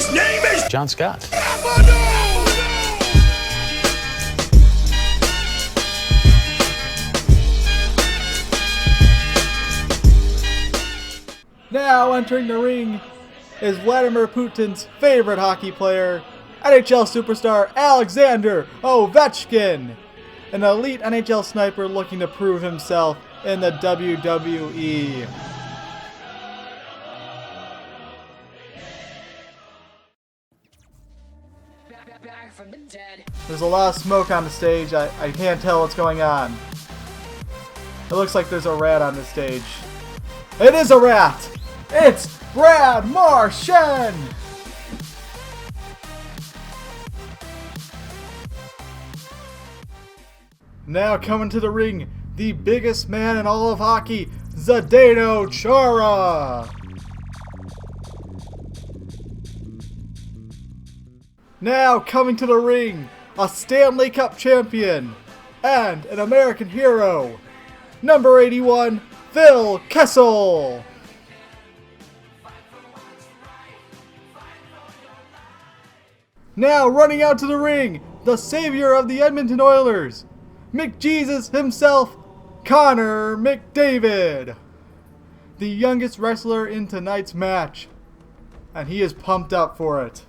His name is John Scott. Now entering the ring is Vladimir Putin's favorite hockey player, NHL superstar Alexander Ovechkin, an elite NHL sniper looking to prove himself in the WWE. There's a lot of smoke on the stage. I can't tell what's going on. It looks like there's a rat on the stage. It is a rat! It's Brad Martian! Now coming to the ring, the biggest man in all of hockey, Zdeno Chara! Now coming to the ring, a Stanley Cup champion and an American hero, number 81, Phil Kessel! Now running out to the ring, the savior of the Edmonton Oilers, McJesus himself, Connor McDavid, the youngest wrestler in tonight's match, and he is pumped up for it.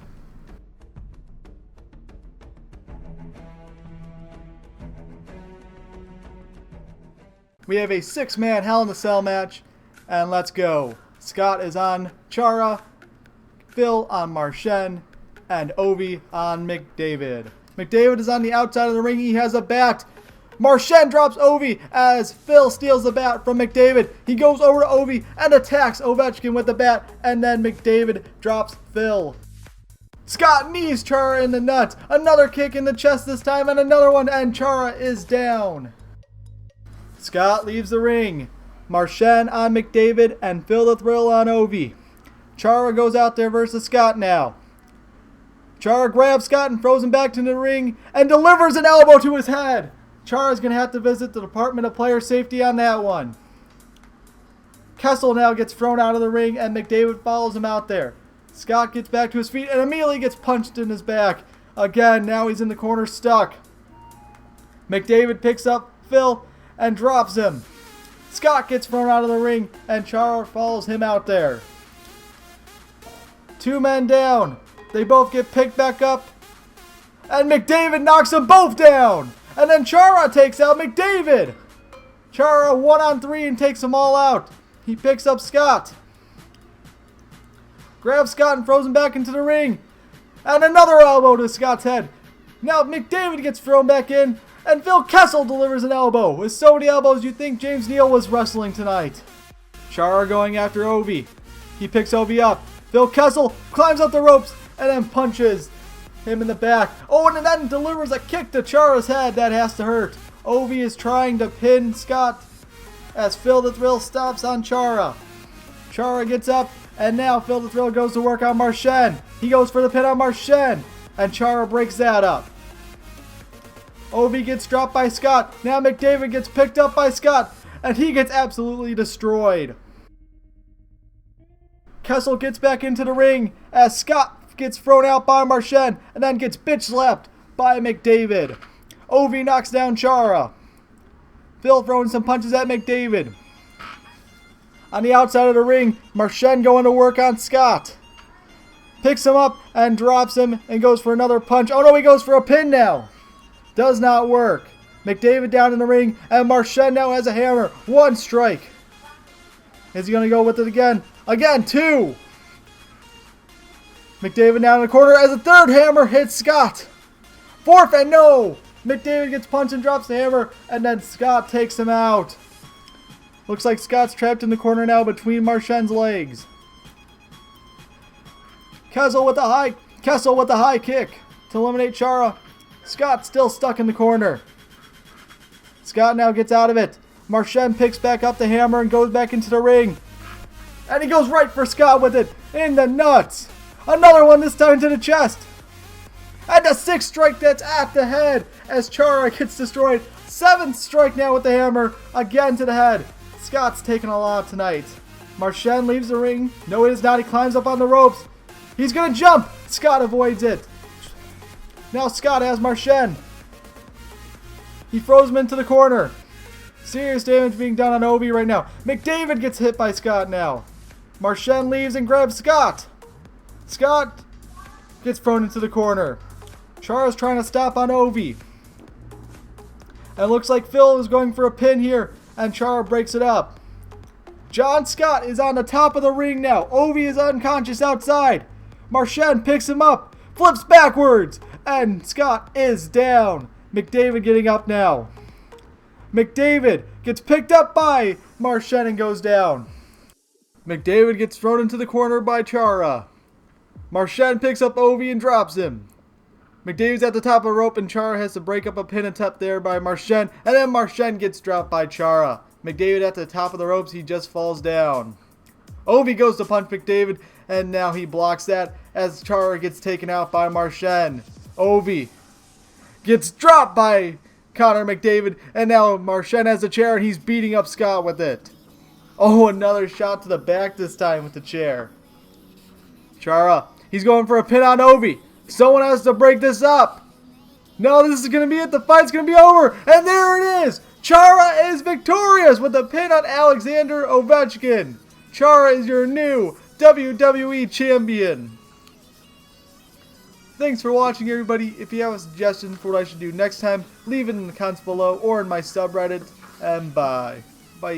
We have a 6-man Hell in a Cell match, and let's go. Scott is on Chara, Phil on Martian, and Ovi on McDavid. McDavid is on the outside of the ring. He has a bat. Martian drops Ovi as Phil steals the bat from McDavid. He goes over to Ovi and attacks Ovechkin with the bat, and then McDavid drops Phil. Scott knees Chara in the nuts. Another kick in the chest this time, and another one, and Chara is down. Scott leaves the ring. Martian on McDavid and Phil the Thrill on Ovi. Chara goes out there versus Scott now. Chara grabs Scott and throws him back to the ring and delivers an elbow to his head. Chara's going to have to visit the Department of Player Safety on that one. Kessel now gets thrown out of the ring and McDavid follows him out there. Scott gets back to his feet and immediately gets punched in his back. Again, now he's in the corner stuck. McDavid picks up Phil and drops him. Scott gets thrown out of the ring and Chara follows him out there. 2 men down. They both get picked back up. And McDavid knocks them both down. And then Chara takes out McDavid. Chara 1-on-3 and takes them all out. He picks up Scott. Grabs Scott and throws him back into the ring. And another elbow to Scott's head. Now McDavid gets thrown back in. And Phil Kessel delivers an elbow. With so many elbows you'd think James Neal was wrestling tonight. Chara going after Ovi. He picks Ovi up. Phil Kessel climbs up the ropes and then punches him in the back. Oh, and then delivers a kick to Chara's head. That has to hurt. Ovi is trying to pin Scott as Phil the Thrill stops on Chara. Chara gets up, and now Phil the Thrill goes to work on Martian. He goes for the pin on Martian, and Chara breaks that up. Ovi gets dropped by Scott. Now McDavid gets picked up by Scott, and he gets absolutely destroyed. Kessel gets back into the ring as Scott gets thrown out by Martian and then gets bitch slapped by McDavid. Ovi knocks down Chara. Phil throwing some punches at McDavid. On the outside of the ring, Martian going to work on Scott. Picks him up and drops him and goes for another punch. Oh no, he goes for a pin now. Does not work. McDavid down in the ring and Martian now has a hammer. 1 strike. Is he going to go with it again? Again, 2. McDavid down in the corner as a 3rd hammer hits Scott. 4th and no. McDavid gets punched and drops the hammer and then Scott takes him out. Looks like Scott's trapped in the corner now between Martian's legs. Kessel with the high kick to eliminate Chara. Scott still stuck in the corner. Scott now gets out of it. Martian picks back up the hammer and goes back into the ring. And he goes right for Scott with it in the nuts. Another one, this time to the chest. And a 6th strike that's at the head as Chara gets destroyed. 7th strike now with the hammer, again to the head. Scott's taking a lot tonight. Martian leaves the ring. No, he does not. He climbs up on the ropes. He's going to jump. Scott avoids it. Now Scott has Martian. He throws him into the corner. Serious damage being done on Ovi right now. McDavid gets hit by Scott now. Martian leaves and grabs Scott. Scott gets thrown into the corner. Chara's trying to stop on Ovi. And it looks like Phil is going for a pin here. And Chara breaks it up. John Scott is on the top of the ring now. Ovi is unconscious outside. Martian picks him up. Flips backwards. And Scott is down. McDavid getting up now. McDavid gets picked up by Martian and goes down. McDavid gets thrown into the corner by Chara. Martian picks up Ovi and drops him. McDavid's at the top of the rope and Chara has to break up a pin attempt there by Martian. And then Martian gets dropped by Chara. McDavid at the top of the ropes, he just falls down. Ovi goes to punch McDavid and now he blocks that as Chara gets taken out by Martian. Ovi gets dropped by Connor McDavid and now Martian has a chair and he's beating up Scott with it. Oh, another shot to the back this time with the chair. Chara, he's going for a pin on Ovi. Someone has to break this up. No, this is going to be it. The fight's going to be over. And there it is. Chara is victorious with a pin on Alexander Ovechkin. Chara is your new WWE champion. Thanks for watching, everybody. If you have a suggestion for what I should do next time, leave it in the comments below or in my subreddit. And bye. Bye.